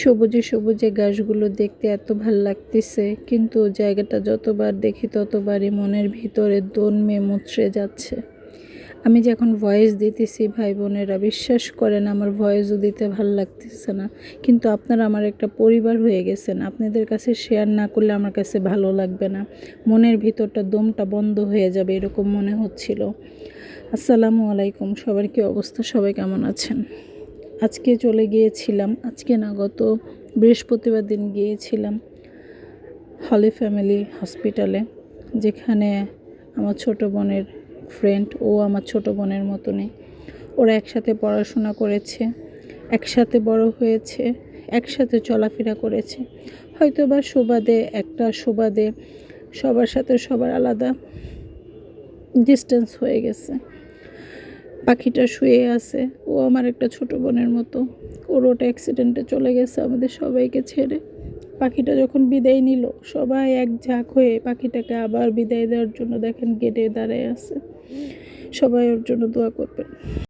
সবুজে সবুজে ঘাসগুলো দেখতে এত ভাল লাগতেছে, কিন্তু জায়গাটা যতবার দেখি ততবারই মনের ভিতরে দোলমে মুচড়ে যাচ্ছে। আমি যখন ভয়েস দিতেছি ভাই বোনেরা বিশ্বাস করেন আমার ভয়েসও দিতে ভাল লাগতেছে না, কিন্তু আপনারা আমার একটা পরিবার হয়ে গেছেন। আপনাদের কাছে শেয়ার না করলে আমার কাছে ভালো লাগবে না, মনের ভিতরটা দমটা বন্ধ হয়ে যাবে এরকম মনে হচ্ছিল। আসসালামু আলাইকুম, সবার কি অবস্থা, সবাই কেমন আছেন? আজকে চলে গিয়েছিলাম, আজকে না গত বৃহস্পতিবার দিন গিয়েছিলাম হলি ফ্যামিলি হসপিটালে, যেখানে আমার ছোট বোনের ফ্রেন্ড, ও আমার ছোট বোনের মতনই। ওরা একসাথে পড়াশোনা করেছে, একসাথে বড় হয়েছে, একসাথে চলাফেরা করেছে। হয়তো বা সুবাদে সবার সাথে সবার আলাদা ডিস্টেন্স হয়ে গেছে। পাখিটা শুয়ে আছে, ও আমার একটা ছোট বোনের মতো। ওর ওটা অ্যাক্সিডেন্টে চলে গেছে আমাদের সবাইকে ছেড়ে। পাখিটা যখন বিদায় নিল, সবাই এক ঝাঁক হয়ে পাখিটাকে আবার বিদায় দেওয়ার জন্য দেখেন গেটে দাঁড়ায় আছে। সবাই ওর জন্য দোয়া করবেন।